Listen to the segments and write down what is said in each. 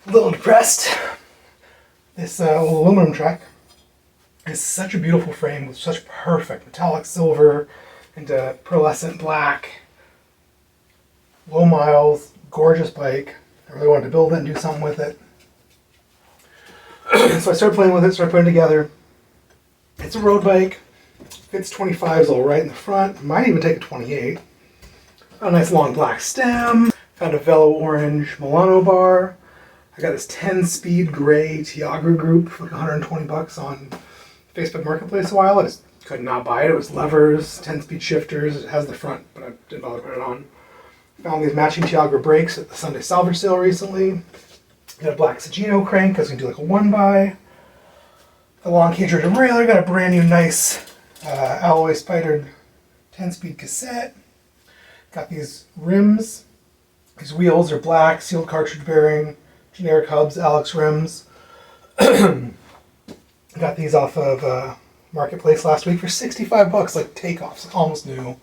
A little depressed. This aluminum track is such a beautiful frame with such perfect metallic silver and pearlescent black. Low miles, gorgeous bike. I really wanted to build it and do something with it. So I started playing with it, started putting it together. It's a road bike. Fits 25s all right in the front. Might even take a 28. A nice long black stem. Found a Velo orange Milano bar. I got this 10-speed gray Tiagra group for like 120 bucks on Facebook Marketplace a while. I just could not buy it. It was levers, 10-speed shifters. It has the front, but I didn't bother putting it on. Found these matching Tiagra brakes at the Sunday salvage sale recently. Got a black Sagino crank because we can do like a 1x. The long cage or derailleur. Got a brand new nice alloy spidered 10-speed cassette. Got these rims. These wheels are black, sealed cartridge bearing. Generic hubs, Alex rims. Got these off of Marketplace last week for 65 bucks, like takeoffs, almost new.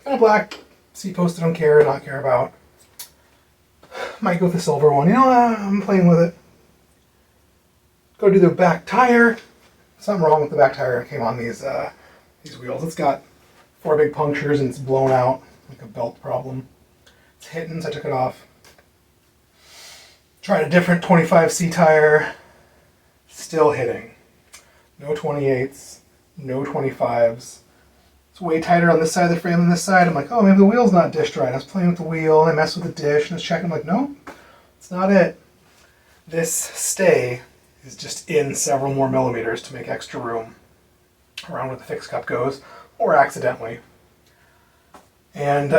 Kind of black, seat post I don't care, not care about. Might go with the silver one. You know, I'm playing with it. Go do the back tire. Something wrong with the back tire that came on these wheels. It's got 4 big punctures and it's blown out, like a belt problem. It's hitting, so I took it off. Tried a different 25C tire, still hitting. No 28s, no 25s. It's way tighter on this side of the frame than this side. I'm like, oh, maybe the wheel's not dished right. I was playing with the wheel, and I messed with the dish, and I was checking. I'm like, no, it's not it. This stay is just in several more millimeters to make extra room around where the fixed cup goes, or accidentally. And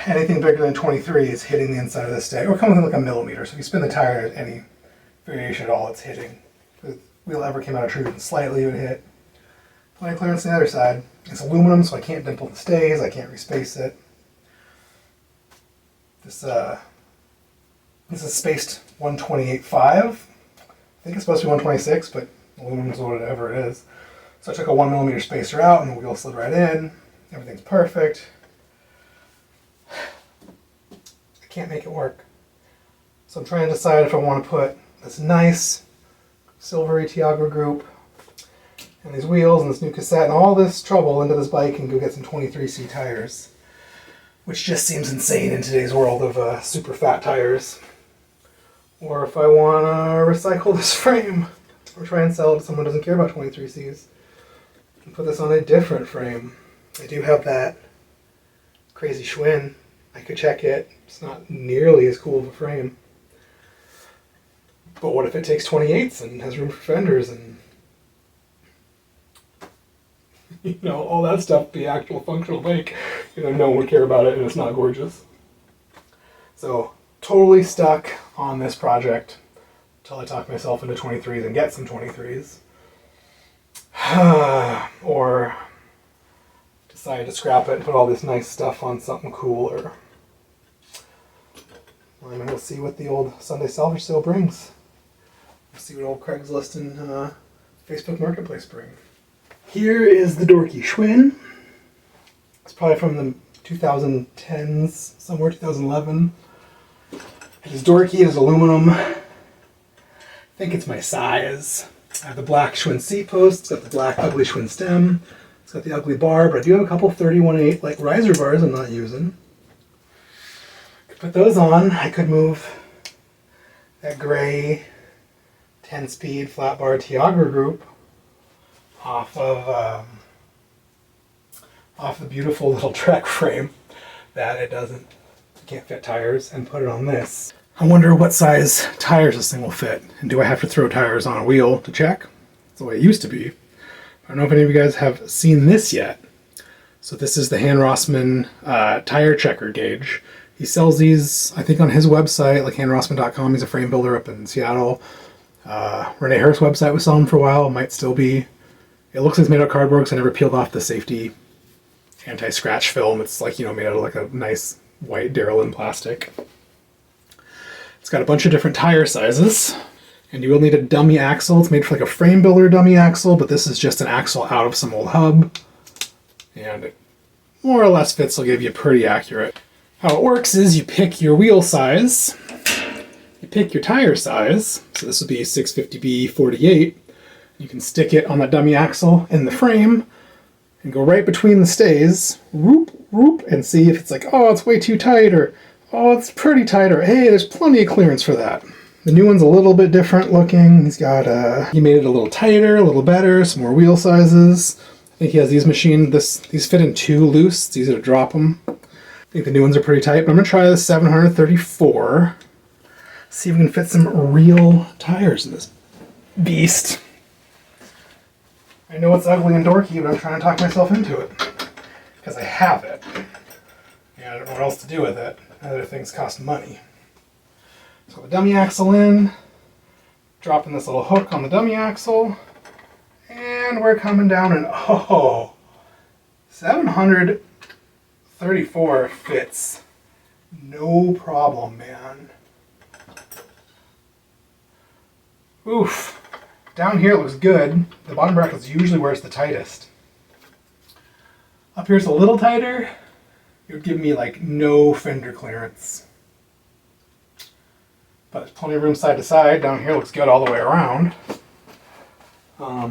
anything bigger than 23 is hitting the inside of the stay, or coming within like a millimeter. So if you spin the tire at any variation at all, it's hitting. If the wheel ever came out of truth, slightly it would hit. Plenty of clearance on the other side. It's aluminum, so I can't dimple the stays, I can't respace it. This is spaced 128.5. I think it's supposed to be 126, but aluminum's whatever it is. So I took a 1mm spacer out and the wheel slid right in. Everything's perfect. I can't make it work. So I'm trying to decide if I want to put this nice silvery Tiagra group and these wheels and this new cassette and all this trouble into this bike and go get some 23C tires, which just seems insane in today's world of super fat tires. Or if I want to recycle this frame or try and sell it to someone who doesn't care about 23Cs and put this on a different frame. I do have that crazy Schwin. I could check it. It's not nearly as cool of a frame. But what if it takes 28s and has room for fenders and all that stuff be actual functional bike? No one would care about it and it's not gorgeous. So totally stuck on this project until I talk myself into 23s and get some 23s. Or decide to scrap it and put all this nice stuff on something cooler. And we'll see what the old Sunday salvage sale brings. We'll see what old Craigslist and Facebook Marketplace bring. Here is the dorky Schwin. It's probably from the 2010s, somewhere 2011. It is dorky, it is aluminum. I think it's my size. I have the black Schwin seat post, it's got the black ugly Schwin stem, it's got the ugly bar, but I do have a couple 31.8 like riser bars I'm not using. Could put those on. I could move that gray 10-speed flat bar Tiagra group off the beautiful little Trek frame that it can't fit tires, and put it on this. I wonder what size tires this thing will fit, and do I have to throw tires on a wheel to check? That's the way it used to be. I don't know if any of you guys have seen this yet. So this is the Han Rossmann tire checker gauge. He sells these, I think, on his website, like hanrossmann.com. He's a frame builder up in Seattle. Renee Harris' website was selling for a while, might still be. It looks like it's made out of cardboard because I never peeled off the safety anti-scratch film. It's like, made out of like a nice white Duraline plastic. It's got a bunch of different tire sizes, and you will need a dummy axle. It's made for like a frame builder dummy axle, but this is just an axle out of some old hub. And it more or less fits, will give you pretty accurate. How it works is you pick your wheel size, you you pick your tire size, so this would be 650B 48, you can stick it on the dummy axle in the frame and go right between the stays, whoop, whoop, and see if it's like, oh, it's way too tight, or oh, it's pretty tight, or hey, there's plenty of clearance for that. The new one's a little bit different looking. He made it a little tighter, a little better, some more wheel sizes. I think he has these machined, these fit in 2 loose. It's easy to drop them. I think the new ones are pretty tight, but I'm gonna try this 734. See if we can fit some real tires in this beast. I know it's ugly and dorky, but I'm trying to talk myself into it. Because I have it. Yeah, I don't know what else to do with it. Other things cost money. So the dummy axle in, dropping this little hook on the dummy axle, and we're coming down and 734 fits. No problem, man. Oof. Down here it looks good. The bottom bracket's usually where it's the tightest. Up here it's a little tighter. It would give me like no fender clearance. But there's plenty of room side to side. Down here looks good all the way around.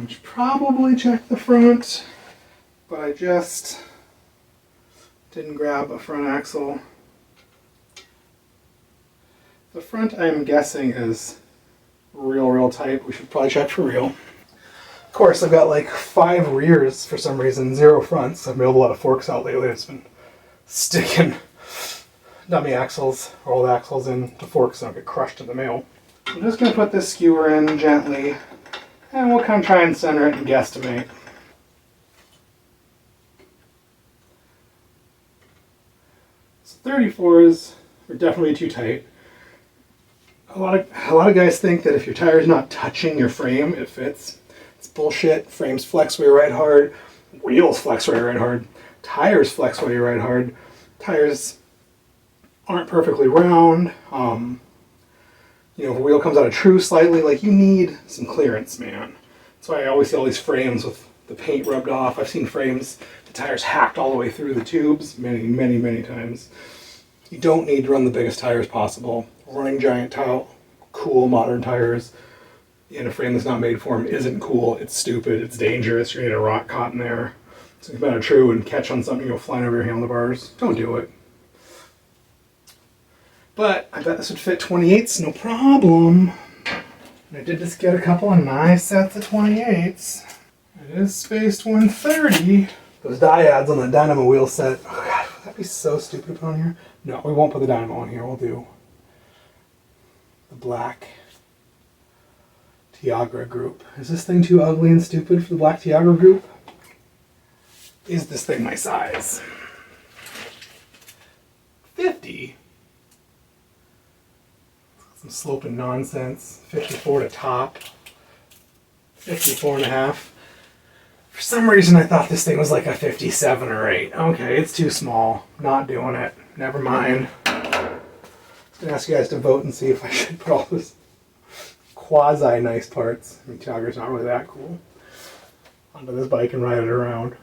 Should probably check the front, but I just didn't grab a front axle. The front, I'm guessing, is real tight. We should probably check for real. Of course, I've got like 5 rears for some reason, 0 fronts. I've mailed a lot of forks out lately. It's been sticking dummy axles, or old axles, into forks so I don't get crushed in the mail. I'm just going to put this skewer in gently, and we'll kind of try and center it and guesstimate. So 34s are definitely too tight. A lot of guys think that if your tire's not touching your frame, it fits. It's bullshit. Frames flex way right hard. Wheels flex way right hard. Tires flex way right hard. Tires aren't perfectly round. If a wheel comes out of true slightly, like, you need some clearance, man. That's why I always see all these frames with the paint rubbed off. I've seen frames, the tires hacked all the way through the tubes many times. You don't need to run the biggest tires possible. Running giant cool modern tires in a frame that's not made for them isn't cool. It's stupid. It's dangerous. You're going to get a rock caught in there. So if you out true and catch on something, you go flying over your handlebars. Don't do it. But I bet this would fit 28s, no problem. And I did just get a couple of nice sets of 28s. It is spaced 130. Those diodes on the dynamo wheel set. Oh God, would that be so stupid to put on here? No, we won't put the dynamo on here. We'll do the black Tiagra group. Is this thing too ugly and stupid for the black Tiagra group? Is this thing my size? 50? Some sloping nonsense. 54 to top. 54 and a half. For some reason I thought this thing was like a 57 or 8. Okay, it's too small. Not doing it. Never mind. I was going to ask you guys to vote and see if I should put all this quasi nice parts. I mean, Tiagra's not really that cool. Onto this bike and ride it around.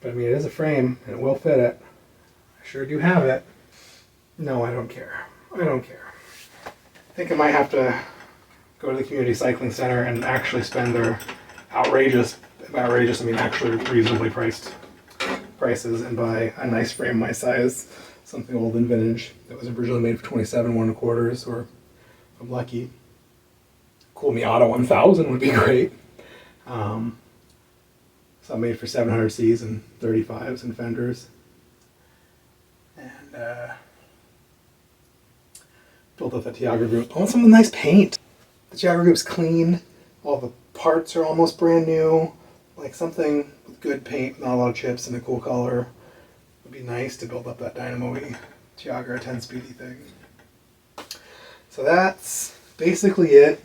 But I mean, it is a frame and it will fit it. I sure do have it. No, I don't care. I don't care. I think I might have to go to the community cycling center and actually spend their outrageous, by outrageous I mean actually reasonably priced prices, and buy a nice frame my size, something old and vintage that was originally made for 27 1/4, or if I'm lucky, cool Miata 1000 would be great. So I made for 700Cs and 35s and fenders, and built up the Tiagra group. I want some nice paint. The Tiagra group's clean. All the parts are almost brand new. Like something with good paint, not a lot of chips, and a cool color. Would be nice to build up that dynamo-y Tiagra 10-speedy thing. So that's basically it.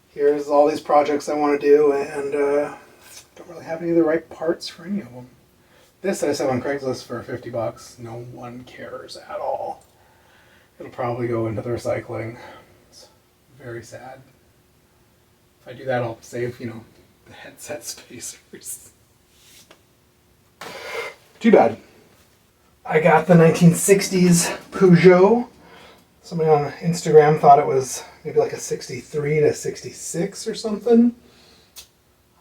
Here's all these projects I want to do, and don't really have any of the right parts for any of them. This I said on Craigslist for $50. No one cares at all. It'll probably go into the recycling. It's very sad. If I do that, I'll save, the headset spacers. Too bad. I got the 1960s Peugeot Somebody on Instagram thought it was maybe like a 63 to 66 or something.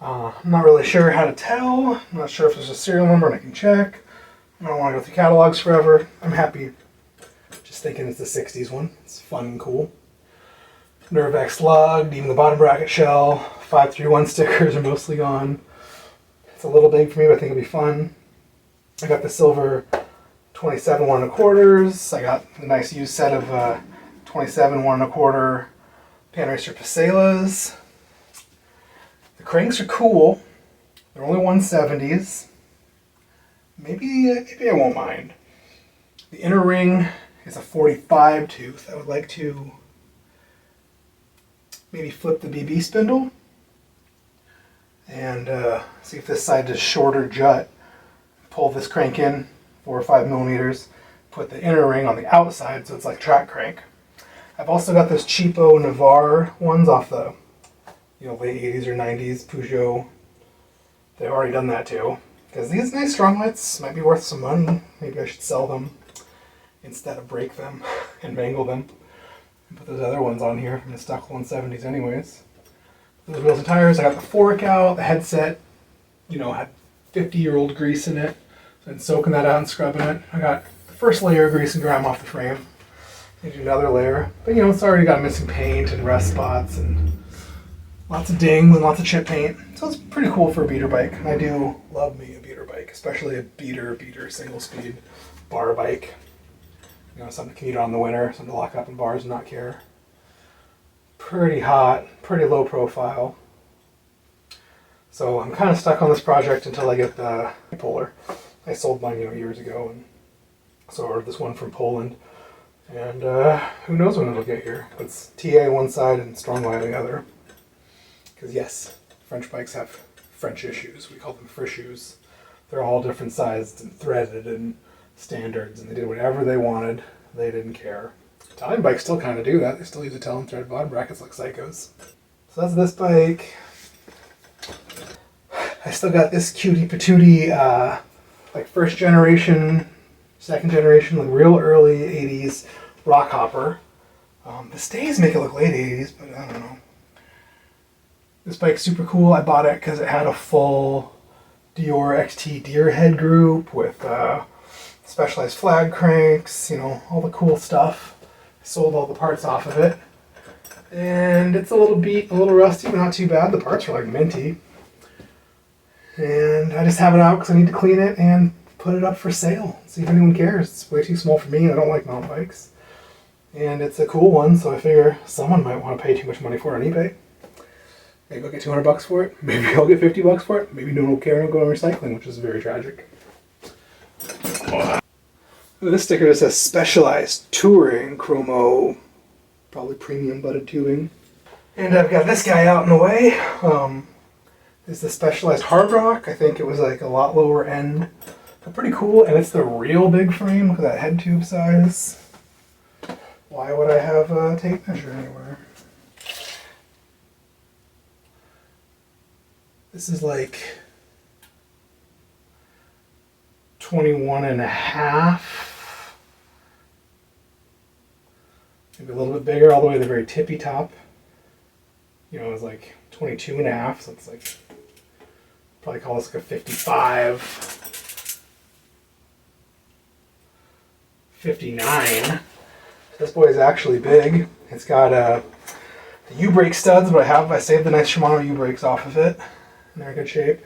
I'm not really sure how to tell. I'm not sure if there's a serial number and I can check. I don't want to go through catalogs forever. I'm happy just thinking it's the 60s one. It's fun and cool. Nervex lugged, even the bottom bracket shell. 531 stickers are mostly gone. It's a little big for me, but I think it'll be fun. I got the silver 27 1 1/4. I got a nice used set of 27 1 1/4 Pan Racer Paselas. The cranks are cool. They're only 170s. Maybe I won't mind. The inner ring is a 45 tooth. I would like to maybe flip the BB spindle and see if this side is shorter jut. Pull this crank in 4 or 5 millimeters. Put the inner ring on the outside so it's like track crank. I've also got those cheapo Navarre ones off the late 80s or 90s Peugeot. They've already done that too. Because these nice strong lights might be worth some money. Maybe I should sell them instead of break them and mangle them. And put those other ones on here from the stock 170s anyways. Those wheels and tires, I got the fork out, the headset, had 50-year-old grease in it. So I'm soaking that out and scrubbing it. I got the first layer of grease and grime off the frame. I do another layer. But it's already got missing paint and rust spots and lots of dings and lots of chip paint. So it's pretty cool for a beater bike. And I do love me a beater bike, especially a beater single speed bar bike. Something to commute on in the winter, something to lock up in bars and not care. Pretty hot, pretty low profile. So I'm kind of stuck on this project until I get the Polar. I sold mine, years ago, and so I ordered this one from Poland. And who knows when it'll get here. It's TA one side and Strongline the other. Because yes, French bikes have French issues. We call them frissues. They're all different sized and threaded and standards, and they did whatever they wanted. They didn't care. Italian bikes still kind of do that. They still use Italian threaded bottom brackets like psychos. So that's this bike. I still got this cutie Patootie, like first generation, second generation, like real early 80s rock hopper. The stays make it look late 80s, but I don't know. This bike's super cool. I bought it because it had a full Dior XT deer head group with specialized flag cranks, all the cool stuff. I sold all the parts off of it. And it's a little beat, a little rusty, but not too bad. The parts are like minty. And I just have it out because I need to clean it and put it up for sale. See if anyone cares. It's way too small for me and I don't like mountain bikes. And it's a cool one, so I figure someone might want to pay too much money for it on eBay. Maybe I'll get $200 for it. Maybe I'll get $50 for it. Maybe no one will care and it'll go in recycling, which is very tragic. This sticker just says Specialized Touring Chromo, probably premium butted tubing. And I've got this guy out in the way. This is the Specialized Hard Rock. I think it was like a lot lower end, but pretty cool. And it's the real big frame. Look at that head tube size. Why would I have a tape measure anywhere? This is like 21.5. Maybe a little bit bigger, all the way to the very tippy top. It's like 22.5, so it's like, probably call this like a 55. 59. This boy is actually big. It's got the U-brake studs, but I saved the nice Shimano U-brakes off of it. And they're in good shape.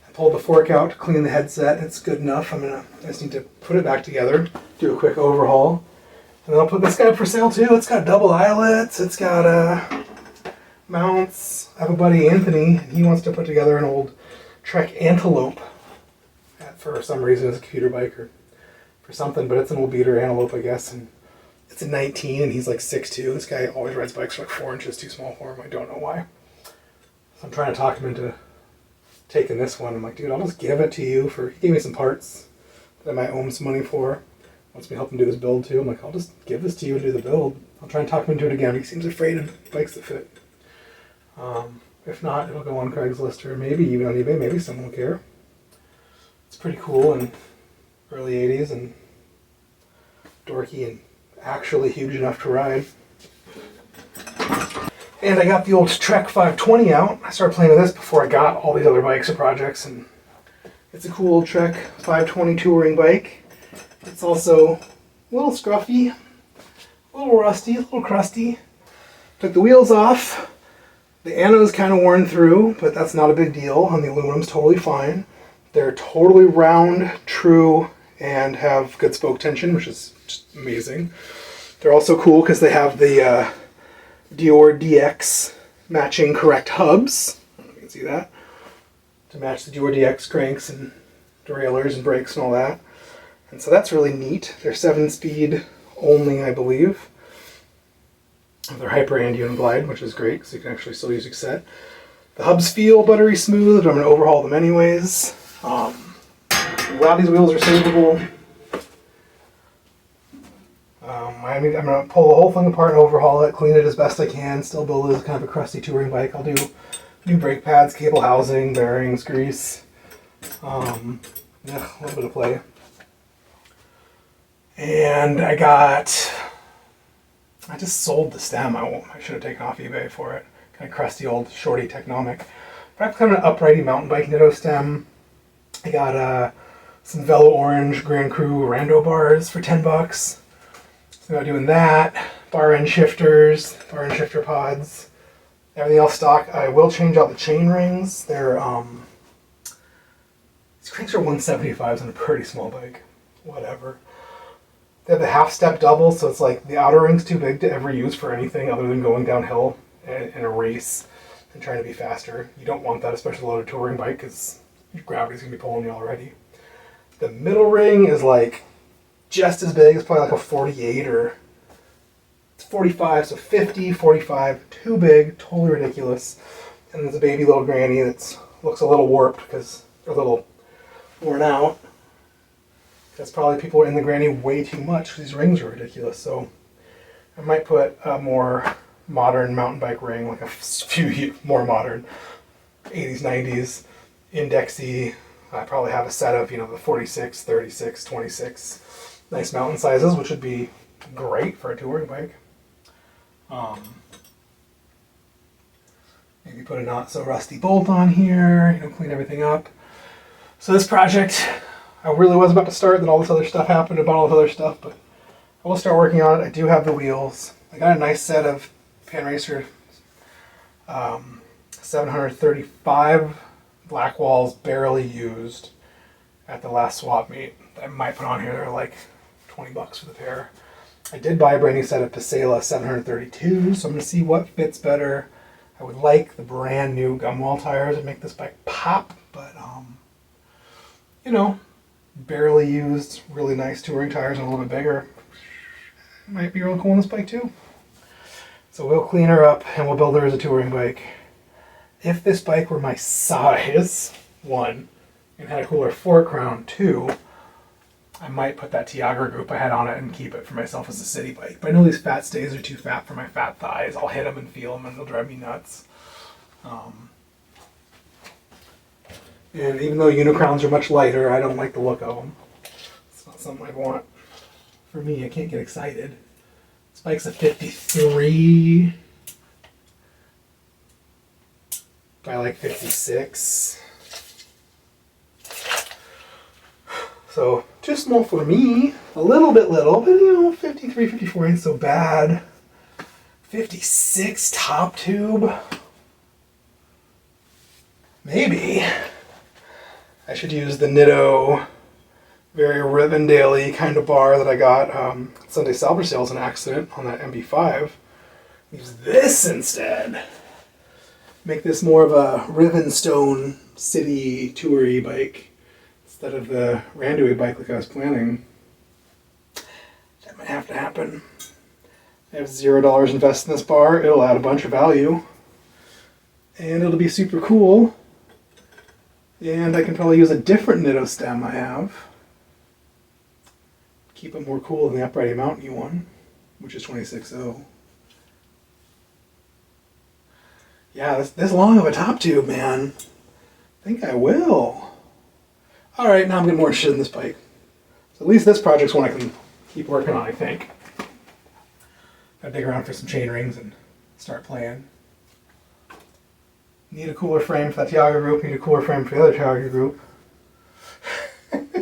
I pulled the fork out to clean the headset. It's good enough. I just need to put it back together, do a quick overhaul. And then I'll put this guy up for sale too. It's got double eyelets. It's got mounts. I have a buddy, Anthony, and he wants to put together an old Trek Antelope for some reason as a commuter bike or for something, but it's an old beater Antelope, I guess. And it's a 19 and he's like 6'2". This guy always rides bikes like 4 inches too small for him. I don't know why. So I'm trying to talk him into taking this one. I'm like, dude, I'll just give it to you for, he gave me some parts that I might owe him some money for. Wants me to help him do this build too. I'm like, I'll just give this to you and do the build. I'll try and talk him into it again. He seems afraid of bikes that fit. If not, it'll go on Craigslist or maybe even on eBay. Maybe someone will care. It's pretty cool and early 80s and dorky and actually huge enough to ride. And I got the old Trek 520 out. I started playing with this before I got all these other bikes or projects, and it's a cool old Trek 520 touring bike. It's also a little scruffy, a little rusty, a little crusty. Took the wheels off. The anode's kind of worn through, but that's not a big deal, and the aluminum's totally fine. They're totally round, true, and have good spoke tension, which is just amazing. They're also cool because they have the Dior DX matching correct hubs. You can see that. To match the Dior DX cranks and derailleurs and brakes and all that. And so that's really neat. They're 7-speed only, I believe. They're hyper and uniglide, which is great because you can actually still use a cassette. The hubs feel buttery smooth, but I'm going to overhaul them anyways. A lot of these wheels are savable. I'm going to pull the whole thing apart and overhaul it, clean it as best I can, still build it as kind of a crusty touring bike. I'll do new brake pads, cable housing, bearings, grease, yeah, a little bit of play. And I just sold the stem. I should have taken off eBay for it. Kind of crusty old shorty Technomic. But I've got an uprighty mountain bike Nitto stem. I got some Velo Orange Grand Cru Rando bars for $10. So I'm doing that. Bar end shifters, bar end shifter pods. Everything else stock. I will change out the chain rings. They're these cranks are 175s on a pretty small bike. Whatever. They have the half step double, so it's like the outer ring's too big to ever use for anything other than going downhill in a race and trying to be faster. You don't want that, especially on a touring bike, because gravity's gonna be pulling you already. The middle ring is like just as big. It's probably like a 48 or it's 45, so 50, 45, too big, totally ridiculous. And there's a baby little granny that looks a little warped because they're a little worn out. That's probably people are in the granny way too much because these rings are ridiculous. So I might put a more modern mountain bike ring, like a few more modern 80s, 90s, indexy. I probably have a set of, the 46, 36, 26 nice mountain sizes, which would be great for a touring bike. Maybe put a not so rusty bolt on here, clean everything up. So this project, I really was about to start, then all this other stuff happened about all this other stuff, but I will start working on it. I do have the wheels. I got a nice set of Pan Racer 735 black walls, barely used at the last swap meet. I might put on here, they're like $20 for the pair. I did buy a brand new set of Pasela 732, so I'm going to see what fits better. I would like the brand new gumwall tires to make this bike pop, but barely used, really nice touring tires and a little bit bigger. Might be real cool on this bike too. So we'll clean her up and we'll build her as a touring bike. If this bike were my size, 1, and had a cooler fork crown, 2, I might put that Tiagra group I had on it and keep it for myself as a city bike. But I know these fat stays are too fat for my fat thighs. I'll hit them and feel them and they'll drive me nuts. And even though Unicrowns are much lighter, I don't like the look of them. It's not something I'd want. For me, I can't get excited. This bike's a 53 by like 56. So, too small for me. A little bit little, but 53, 54 ain't so bad. 56 top tube. Maybe. I should use the Nitto very Rivendale-y kind of bar that I got Sunday salvage sales an accident on that MB5. Use this instead. Make this more of a Rivenstone city toury bike instead of the Randouille bike like I was planning. That might have to happen. I have $0 invested in this bar. It'll add a bunch of value. And it'll be super cool. And I can probably use a different Nitto stem I have. Keep it more cool than the uprighty mountain one, which is 26.0. Yeah, this long of a top tube, man. I think I will. Alright, now I'm getting more interested in this bike. So at least this project's one I can keep working on, I think. Gotta dig around for some chain rings and start playing. Need a cooler frame for that Tiago group, need a cooler frame for the other Tiago group. I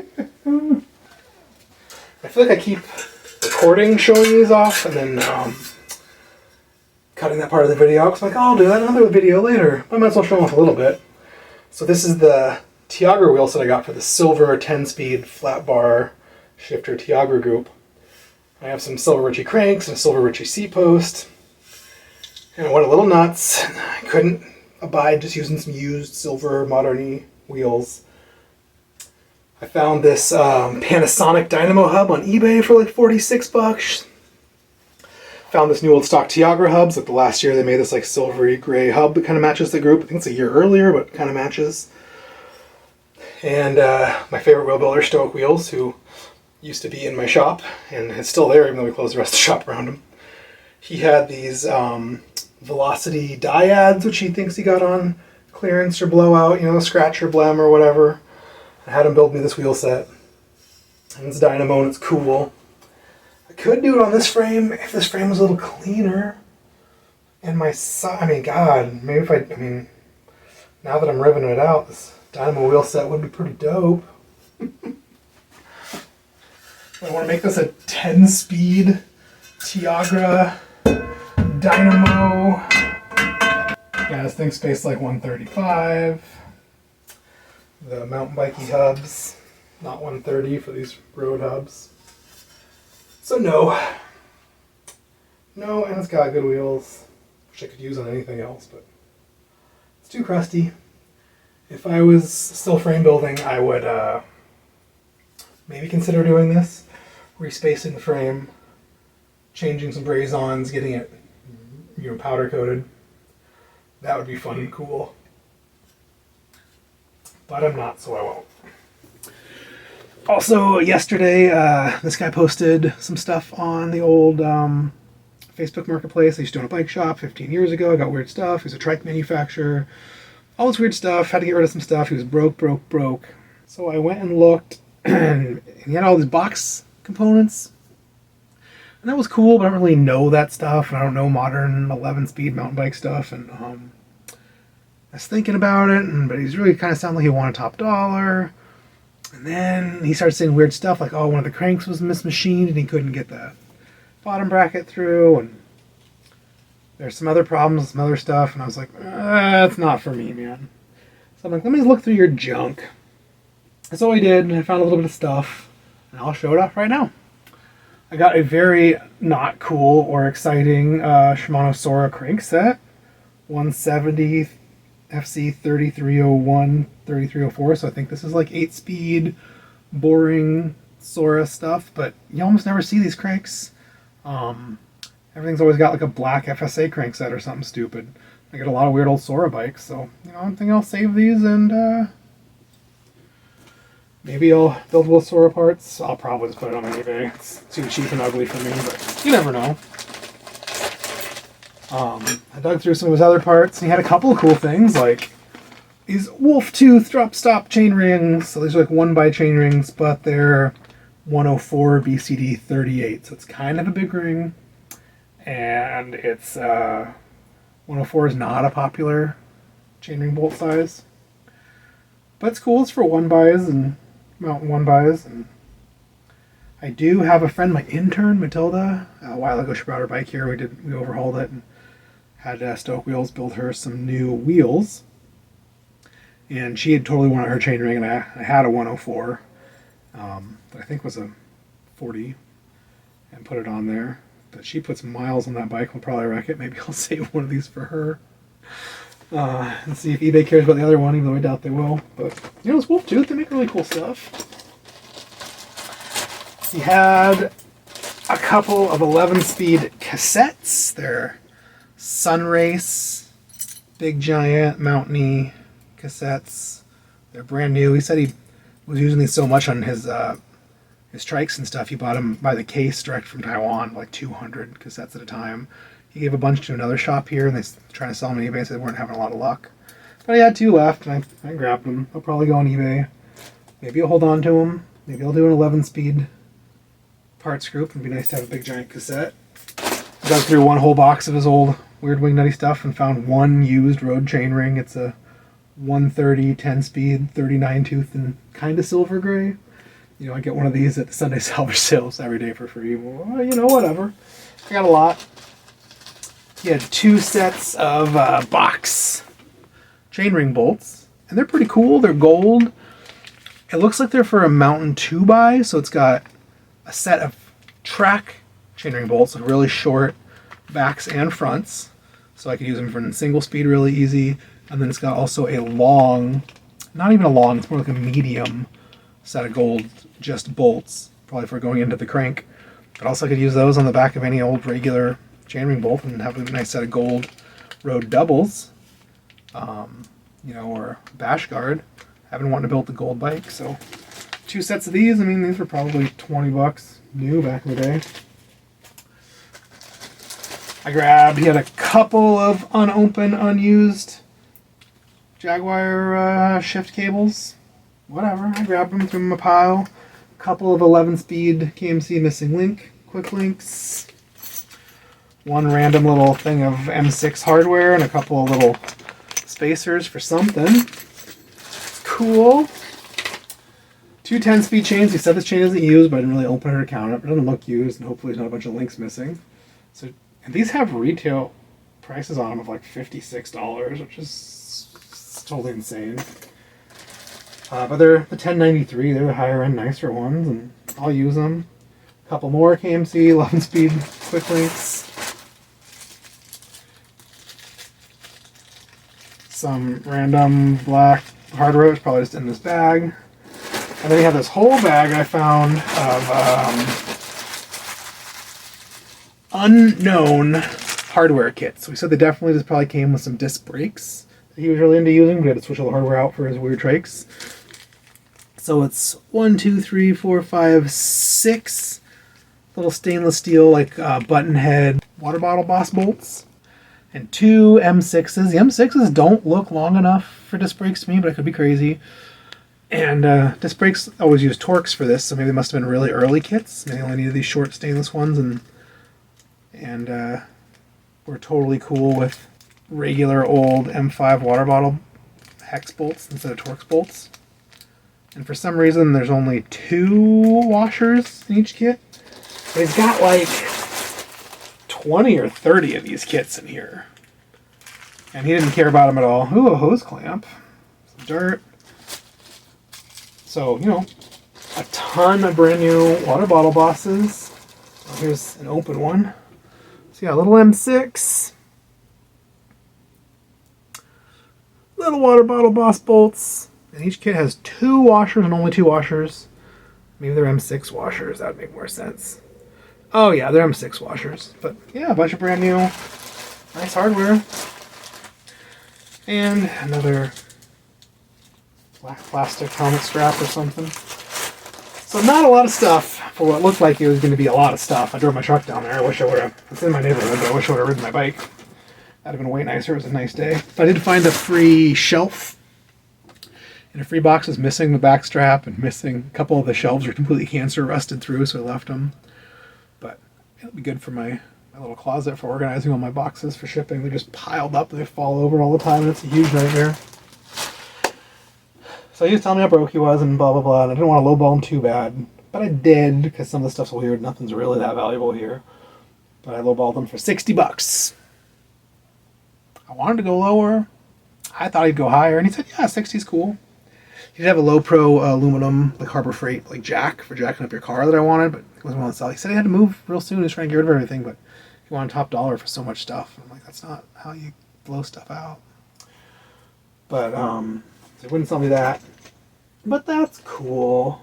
feel like I keep recording showing these off and then cutting that part of the video because I'm like, oh, I'll do that in another video later. I might as well show them off a little bit. So this is the Tiago wheel set I got for the silver 10-speed flat bar shifter Tiago group. I have some silver Ritchie cranks and a silver Ritchie C-post. And I went a little nuts. I couldn't abide just using some used silver modern-y wheels. I found this Panasonic dynamo hub on eBay for like 46 bucks. Found this new old stock Tiago hubs. Like the last year they made this like silvery gray hub that kind of matches the group. I think it's a year earlier, but kind of matches. And my favorite wheel builder, Stoic Wheels, who used to be in my shop and is still there even though we closed the rest of the shop around him. He had these Velocity dyads, which he thinks he got on clearance or blowout, you know, scratch or blem or whatever. I had him build me this wheel set. And it's dynamo and it's cool. I could do it on this frame if this frame was a little cleaner. And my I mean, God, maybe if I mean, now that I'm revving it out, this dynamo wheel set would be pretty dope. I want to make this a 10-speed Tiago dynamo. Yeah, this thing's spaced like 135. The mountain bikey hubs, not 130 for these road hubs. So no, and it's got good wheels, which I could use on anything else, but it's too crusty. If I was still frame building, I would maybe consider doing this, respacing the frame, changing some braze-ons, getting it, you know, powder coated. That would be fun and cool. But I'm not, so I won't. Also, yesterday, this guy posted some stuff on the old Facebook Marketplace. I used to own a bike shop 15 years ago. I got weird stuff. He's a trike manufacturer. All this weird stuff. Had to get rid of some stuff. He was broke. So I went and looked, and he had all these box components. And that was cool, but I don't really know that stuff. And I don't know modern 11-speed mountain bike stuff. And I was thinking about it, but he's really kind of sounded like he wanted top dollar. And then he started saying weird stuff like, oh, one of the cranks was mismachined and he couldn't get that bottom bracket through. And there's some other problems, some other stuff. And I was like, that's not for me, man. So I'm like, let me look through your junk. That's all I did, and I found a little bit of stuff. And I'll show it off right now. I got a very not cool or exciting Shimano Sora crank set. 170 FC 3301, 3304, so I think this is like 8-speed, boring Sora stuff, but you almost never see these cranks. Everything's always got like a black FSA crank set or something stupid. I get a lot of weird old Sora bikes, so, you know, I think I'll save these and maybe I'll build little Sora parts. I'll probably just put it on my eBay. It's too cheap and ugly for me, but you never know. I dug through some of his other parts, and he had a couple of cool things, like these wolf tooth drop stop chain rings. So these are like 1x chain rings, but they're 104 BCD 38, so it's kind of a big ring. And it's 104 is not a popular chainring bolt size, but it's cool. It's for 1x's and mountain 1x's. And I do have a friend, my intern Matilda, a while ago. She brought her bike here. We overhauled it and had Stoic Wheels build her some new wheels. And she had totally wanted her chainring, and I had a 104 that I think was a 40, and put it on there. But she put some miles on that bike. We'll probably wreck it. Maybe I'll save one of these for her. And see if eBay cares about the other one, even though I doubt they will. But, you know, it's Wolf Tooth. They make really cool stuff. He had a couple of 11-speed cassettes. They're Sunrace, big giant mountainy cassettes. They're brand new. He said he was using these so much on his trikes and stuff. He bought them by the case direct from Taiwan, like 200 cassettes at a time. He gave a bunch to another shop here, and they trying to sell them on eBay, so they weren't having a lot of luck. But I had 2 left, and I grabbed them. They'll probably go on eBay. Maybe I'll hold on to them. Maybe I'll do an 11-speed parts group. It'd be nice to have a big giant cassette. I dug through one whole box of his old Weird Wing Nutty stuff and found one used road chain ring. It's a 130 10 speed 39 tooth and kind of silver gray. You know, I get one of these at the Sunday salvage sales every day for free. Well, you know, whatever. I got a lot. He had 2 sets of box chainring bolts, and they're pretty cool. They're gold. It looks like they're for a mountain 2x, so it's got a set of track chainring bolts, like really short backs and fronts, so I could use them for single speed really easy. And then it's got also a long, not even a long, it's more like a medium set of gold just bolts, probably for going into the crank. But also I could use those on the back of any old regular chainring bolt and have a nice set of gold road doubles, you know, or bash guard. I've been wanting to build the gold bike, so 2 sets of these. I mean, these were probably 20 bucks new back in the day. He had a couple of unopened, unused Jaguar shift cables. Whatever, I grabbed them, threw them in a pile. A couple of 11-speed KMC missing link, quick links. One random little thing of M6 hardware and a couple of little spacers for something. Cool. 2 10-speed chains. He said this chain isn't used, but I didn't really open it or count it. It doesn't look used, and hopefully there's not a bunch of links missing. So, and these have retail prices on them of like $56, which is totally insane. But they're the 1093. They're the higher end, nicer ones, and I'll use them. A couple more KMC 11-speed quick links. Some random black hardware, it's probably just in this bag. And then we have this whole bag I found of unknown hardware kits. So we said they definitely just probably came with some disc brakes that he was really into using. We had to switch all the hardware out for his weird trikes. So it's 1, 2, 3, 4, 5, 6 little stainless steel like button head water bottle boss bolts. And 2 M6s. The M6s don't look long enough for disc brakes to me, but I could be crazy. And disc brakes always use Torx for this, so maybe they must have been really early kits. Maybe they only needed these short stainless ones, and we're totally cool with regular old M5 water bottle hex bolts instead of Torx bolts. And for some reason, there's only 2 washers in each kit. But he's got like 20 or 30 of these kits in here. And he didn't care about them at all. Ooh, a hose clamp. Some dirt. So, you know, a ton of brand new water bottle bosses. Oh, here's an open one. So yeah, a little M6. Little water bottle boss bolts. And each kit has 2 washers and only 2 washers. Maybe they're M6 washers. That would make more sense. Oh yeah, they're M6 washers. But yeah, a bunch of brand new, nice hardware. And another black plastic helmet strap or something. So not a lot of stuff for what looked like it was going to be a lot of stuff. I drove my truck down there. I wish I would have. It's in my neighborhood, but I wish I would have ridden my bike. That'd have been way nicer. It was a nice day. But I did find a free shelf. And a free box was missing the back strap and missing a couple of the shelves were completely cancer rusted through, so I left them. But it'll be good for my little closet for organizing all my boxes for shipping. They're just piled up. They fall over all the time, and it's a huge nightmare. So he was telling me how broke he was and blah, blah, blah. And I didn't want to lowball him too bad. But I did, because some of the stuff's weird. Nothing's really that valuable here. But I lowballed him for 60 bucks. I wanted to go lower. I thought he'd go higher. And he said, yeah, 60's cool. He did have a low pro aluminum, like Harbor Freight, like jack for jacking up your car that I wanted, but he wasn't willing to sell. He said he had to move real soon. He was trying to get rid of everything, but he wanted top dollar for so much stuff. I'm like, that's not how you blow stuff out. But so he wouldn't sell me that. But that's cool.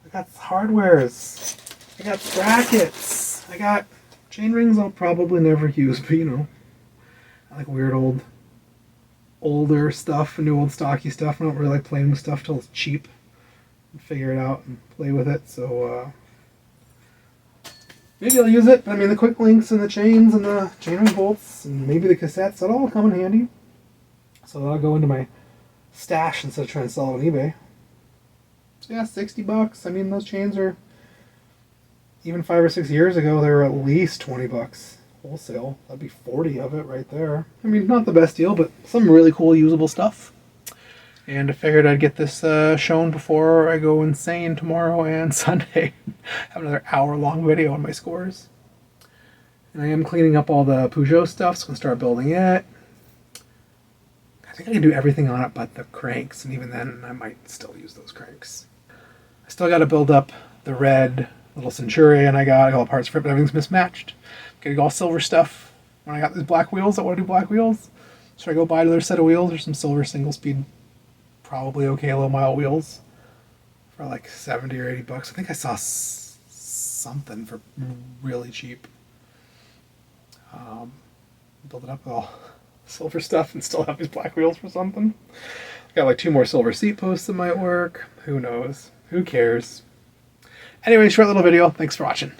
I got hardwares. I got brackets. I got chain rings I'll probably never use, but you know, I like weird older stuff and new old stocky stuff. I don't really like playing with stuff till it's cheap and figure it out and play with it. So maybe I'll use it. But I mean, the quick links and the chains and the chainring bolts and maybe the cassettes, that'll all come in handy. So that'll go into my stash instead of trying to sell it on eBay. So yeah, 60 bucks. I mean, those chains are, even 5 or 6 years ago, they were at least 20 bucks. wholesale. That'd be 40 of it right there. I mean, not the best deal, but some really cool usable stuff. And I figured I'd get this shown before I go insane tomorrow and Sunday. Have another hour-long video on my scores. And I am cleaning up all the Peugeot stuff, so I'm going to start building it. I think I can do everything on it but the cranks, and even then I might still use those cranks. I still got to build up the red little Centurion I got all the parts for it, but everything's mismatched. Getting all silver stuff. When I got these black wheels, I want to do black wheels. Should I go buy another set of wheels or some silver single speed, probably okay low mile wheels for like 70 or 80 bucks? I think I saw something for really cheap. Build it up with all silver stuff and still have these black wheels for something. Got like 2 more silver seat posts that might work. Who knows? Who cares? Anyway, short little video. Thanks for watching.